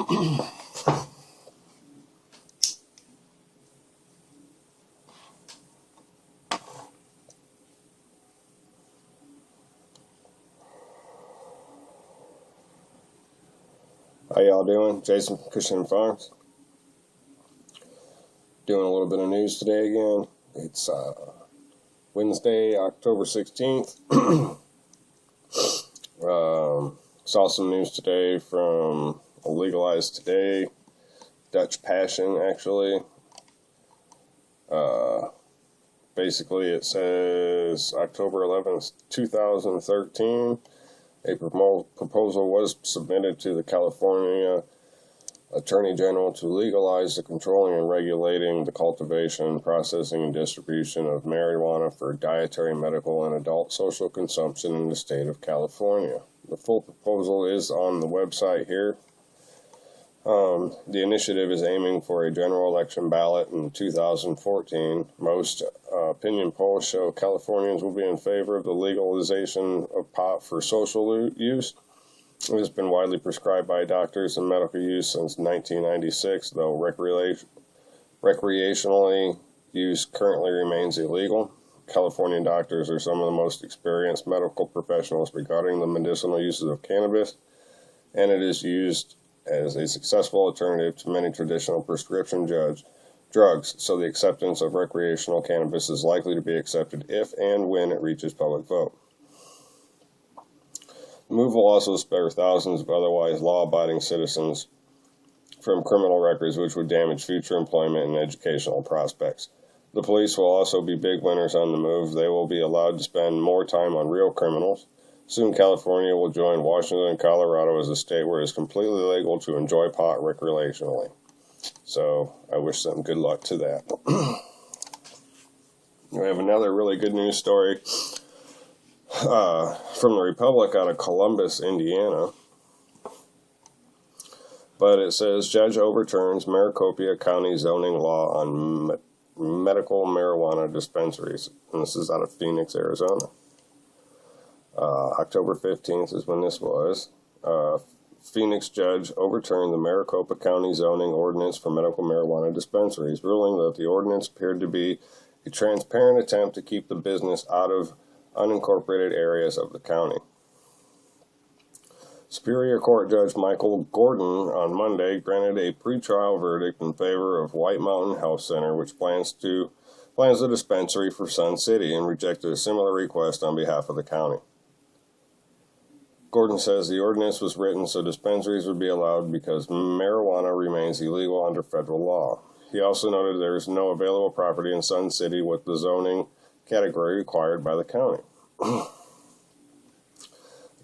How y'all doing? Jason from Kushington Farms. Doing a little bit of news today again. It's Wednesday, October 16th. Saw some news today from Legalized Today, Dutch Passion, actually. Basically, it says October 11th, 2013. A proposal was submitted to the California Attorney General to legalize the controlling and regulating the cultivation, processing, and distribution of marijuana for dietary, medical, and adult social consumption in the state of California. The full proposal is on the website here. The initiative is aiming for a general election ballot in 2014. Most opinion polls show Californians will be in favor of the legalization of pot for social use. It has been widely prescribed by doctors in medical use since 1996, though recreationally use currently remains illegal. Californian doctors are some of the most experienced medical professionals regarding the medicinal uses of cannabis, and it is used as a successful alternative to many traditional prescription drugs, so the acceptance of recreational cannabis is likely to be accepted if and when it reaches public vote. The move will also spare thousands of otherwise law-abiding citizens from criminal records which would damage future employment and educational prospects. The police will also be big winners on the move. They will be allowed to spend more time on real criminals. Soon, California will join Washington and Colorado as a state where it is completely legal to enjoy pot recreationally. So, I wish them good luck to that. We have another really good news story from the Republic out of Columbus, Indiana. But it says, Judge overturns Maricopa County zoning law on medical marijuana dispensaries. And this is out of Phoenix, Arizona. October 15th is when this was. Phoenix judge overturned the Maricopa County zoning ordinance for medical marijuana dispensaries, ruling that the ordinance appeared to be a transparent attempt to keep the business out of unincorporated areas of the county. Superior Court Judge Michael Gordon on Monday granted a pretrial verdict in favor of White Mountain Health Center, which plans a dispensary for Sun City, and rejected a similar request on behalf of the county. Gordon says the ordinance was written so dispensaries would be allowed because marijuana remains illegal under federal law. He also noted there is no available property in Sun City with the zoning category required by the county. The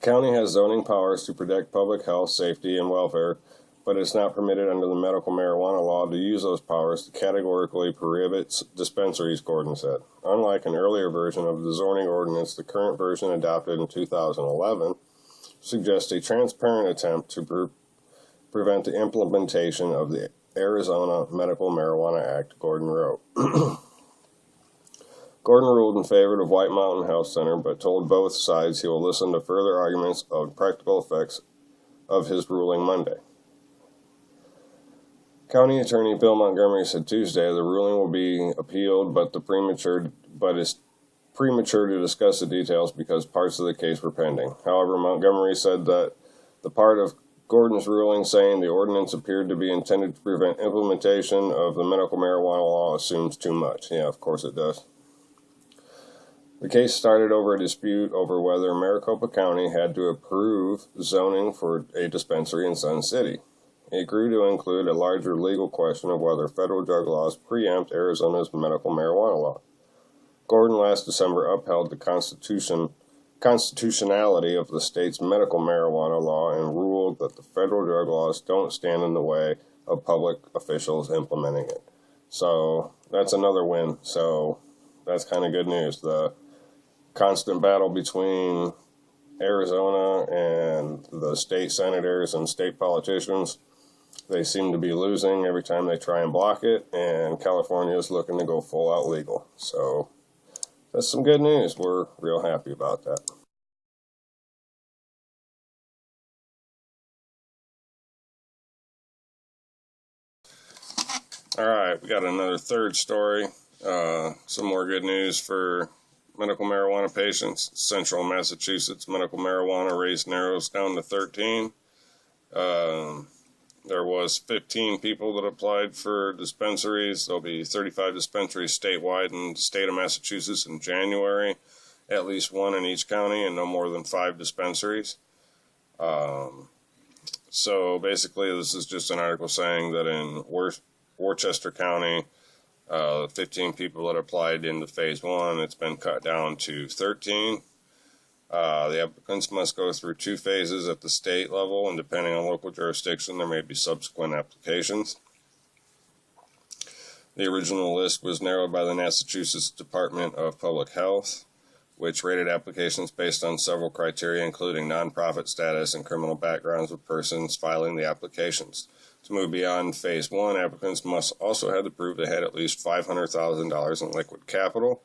county has zoning powers to protect public health, safety, and welfare, but it's not permitted under the medical marijuana law to use those powers to categorically prohibit dispensaries, Gordon said. Unlike an earlier version of the zoning ordinance, the current version adopted in 2011 suggests a transparent attempt to prevent the implementation of the Arizona Medical Marijuana Act, Gordon wrote. Gordon ruled in favor of White Mountain Health Center, but told both sides he will listen to further arguments of practical effects of his ruling Monday. County Attorney Bill Montgomery said Tuesday the ruling will be appealed, but it's premature to discuss the details because parts of the case were pending. However, Montgomery said that the part of Gordon's ruling saying the ordinance appeared to be intended to prevent implementation of the medical marijuana law assumes too much. Yeah, of course it does. The case started over a dispute over whether Maricopa County had to approve zoning for a dispensary in Sun City. It grew to include a larger legal question of whether federal drug laws preempt Arizona's medical marijuana law. Gordon last December upheld the constitutionality of the state's medical marijuana law and ruled that the federal drug laws don't stand in the way of public officials implementing it. So that's another win. So that's kind of good news. The constant battle between Arizona and the state senators and state politicians, they seem to be losing every time they try and block it, and California is looking to go full out legal. So that's some good news. We're real happy about that. All right, we got another third story. Some more good news for medical marijuana patients. Central Massachusetts medical marijuana rate narrows down to 13. There was 15 people that applied for dispensaries. There'll be 35 dispensaries statewide in the state of Massachusetts in January, at least one in each county, and no more than 5 dispensaries. So basically, this is just an article saying that in Worcester County, 15 people that applied into phase 1, it's been cut down to 13. The applicants must go through 2 phases at the state level, and depending on local jurisdiction, there may be subsequent applications. The original list was narrowed by the Massachusetts Department of Public Health, which rated applications based on several criteria, including nonprofit status and criminal backgrounds of persons filing the applications. To move beyond phase 1, applicants must also have to prove they had at least $500,000 in liquid capital,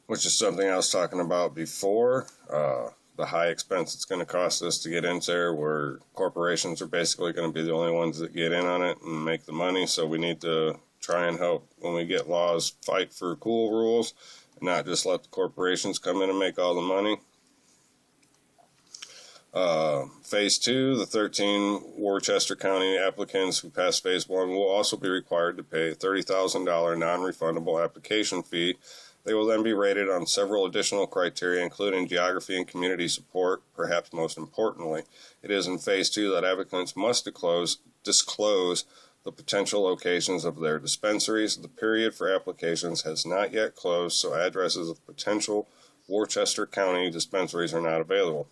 which is something I was talking about before. The high expense it's going to cost us to get into there, where corporations are basically going to be the only ones that get in on it and make the money. So we need to try and help, when we get laws, fight for cool rules and not just let the corporations come in and make all the money. Phase 2, the 13 Worcester County applicants who passed phase 1 will also be required to pay a $30,000 non-refundable application fee. They will then be rated on several additional criteria, including geography and community support. Perhaps most importantly, it is in phase 2 that applicants must disclose the potential locations of their dispensaries. The period for applications has not yet closed, so addresses of potential Worcester County dispensaries are not available.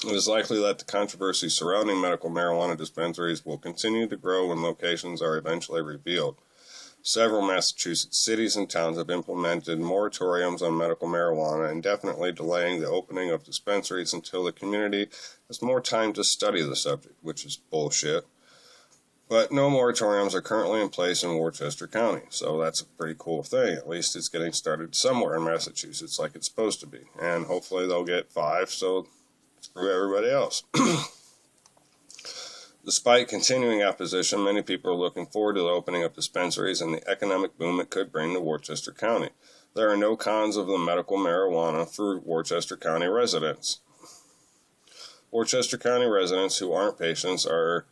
It is likely that the controversy surrounding medical marijuana dispensaries will continue to grow when locations are eventually revealed. Several Massachusetts cities and towns have implemented moratoriums on medical marijuana, indefinitely delaying the opening of dispensaries until the community has more time to study the subject, which is bullshit. But no moratoriums are currently in place in Worcester County, so that's a pretty cool thing. At least it's getting started somewhere in Massachusetts like it's supposed to be. And hopefully they'll get 5, so screw everybody else. Despite continuing opposition, many people are looking forward to the opening of dispensaries and the economic boom it could bring to Worcester County. There are no cons of the medical marijuana for Worcester County residents. Worcester County residents who aren't patients are,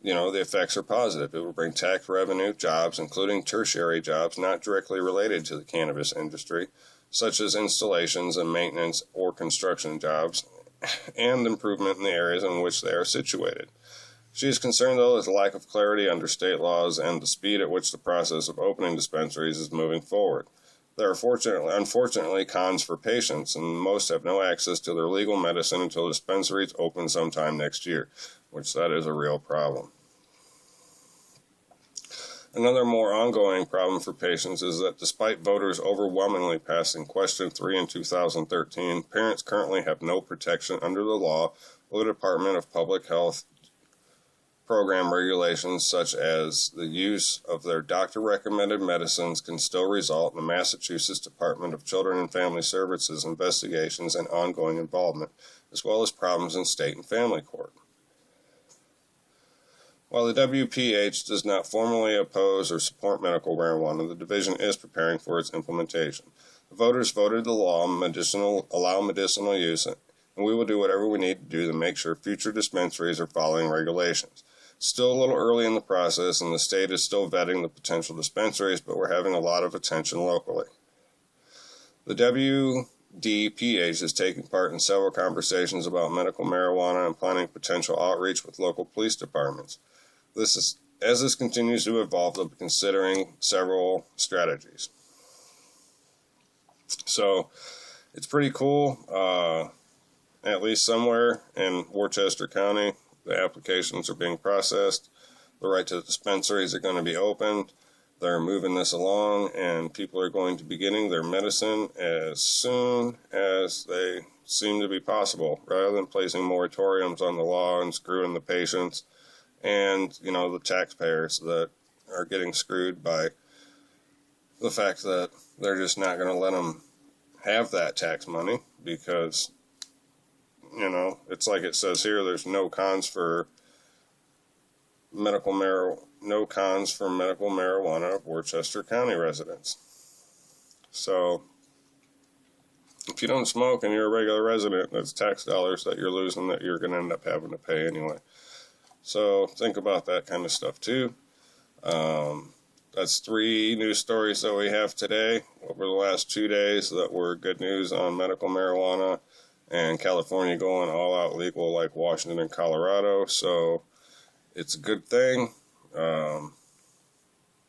the effects are positive. It will bring tax revenue, jobs, including tertiary jobs not directly related to the cannabis industry, such as installations and maintenance or construction jobs, and improvement in the areas in which they are situated. She is concerned, though, with the lack of clarity under state laws and the speed at which the process of opening dispensaries is moving forward. There are unfortunately, cons for patients, and most have no access to their legal medicine until dispensaries open sometime next year, which that is a real problem. Another more ongoing problem for patients is that despite voters overwhelmingly passing Question 3 in 2013, parents currently have no protection under the law or the Department of Public Health program regulations, such as the use of their doctor-recommended medicines can still result in the Massachusetts Department of Children and Family Services investigations and ongoing involvement, as well as problems in state and family court. While the WPH does not formally oppose or support medical marijuana, the division is preparing for its implementation. The voters voted the law allow medicinal use, and we will do whatever we need to do to make sure future dispensaries are following regulations. Still a little early in the process, and the state is still vetting the potential dispensaries, but we're having a lot of attention locally. The WDPH is taking part in several conversations about medical marijuana and planning potential outreach with local police departments. As this continues to evolve, they'll be considering several strategies. So it's pretty cool. At least somewhere in Worcester County, the applications are being processed. The right to dispensaries are going to be opened. They're moving this along, and people are going to be getting their medicine as soon as they seem to be possible, rather than placing moratoriums on the law and screwing the patients and, the taxpayers that are getting screwed by the fact that they're just not going to let them have that tax money because, it's like it says here, there's no cons for medical no cons for medical marijuana of Worcester County residents. So, if you don't smoke and you're a regular resident, that's tax dollars that you're losing that you're going to end up having to pay anyway. So, think about that kind of stuff too. That's 3 news stories that we have today over the last 2 days that were good news on medical marijuana and California going all out legal like Washington and Colorado. So it's a good thing.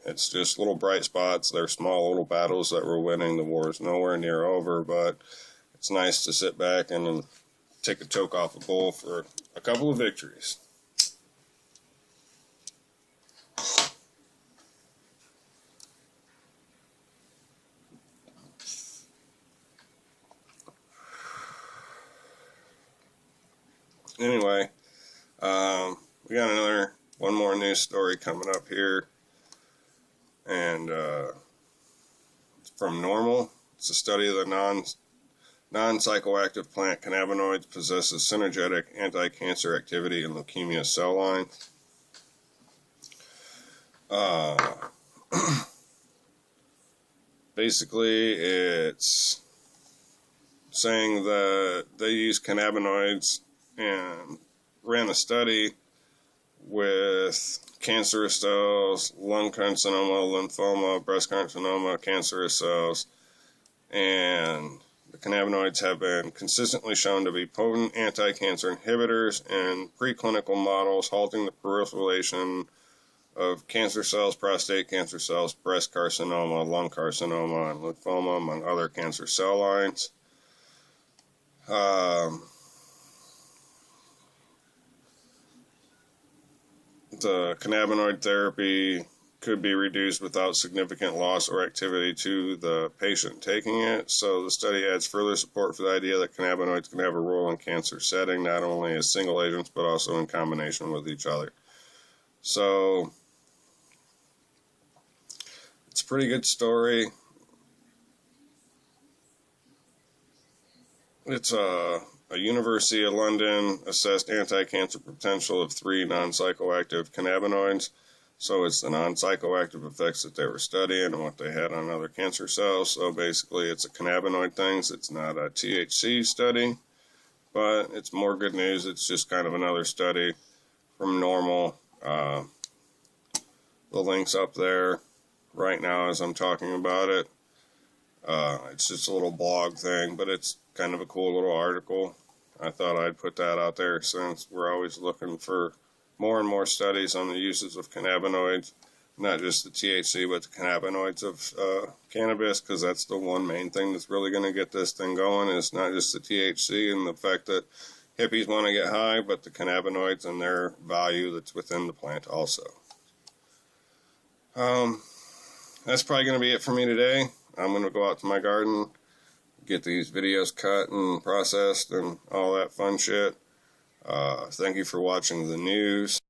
It's just little bright spots. They're small little battles that we're winning. The war is nowhere near over, but it's nice to sit back and take a toke off a bowl for a couple of victories. Anyway, we got one more news story coming up here, and it's from Normal. It's a study of the non-psychoactive plant cannabinoids possesses synergetic anti-cancer activity in leukemia cell lines. Basically, it's saying that they use cannabinoids and ran a study with cancerous cells, lung carcinoma, lymphoma, breast carcinoma, cancerous cells, and the cannabinoids have been consistently shown to be potent anti-cancer inhibitors in preclinical models, halting the proliferation of cancer cells, prostate cancer cells, breast carcinoma, lung carcinoma, and lymphoma, among other cancer cell lines. The cannabinoid therapy could be reduced without significant loss or activity to the patient taking it. So the study adds further support for the idea that cannabinoids can have a role in cancer setting, not only as single agents, but also in combination with each other. So it's a pretty good story. It's a University of London assessed anti-cancer potential of 3 non-psychoactive cannabinoids. So it's the non-psychoactive effects that they were studying and what they had on other cancer cells. So basically it's a cannabinoid thing. It's not a THC study, but it's more good news. It's just kind of another study from Normal. The link's up there right now as I'm talking about it. It's just a little blog thing, but it's kind of a cool little article. I thought I'd put that out there since we're always looking for more and more studies on the uses of cannabinoids, not just the THC, but the cannabinoids of cannabis, because that's the one main thing that's really going to get this thing going, is not just the THC and the fact that hippies want to get high, but the cannabinoids and their value that's within the plant also. That's probably going to be it for me today. I'm going to go out to my garden, get these videos cut and processed and all that fun shit. Thank you for watching the news.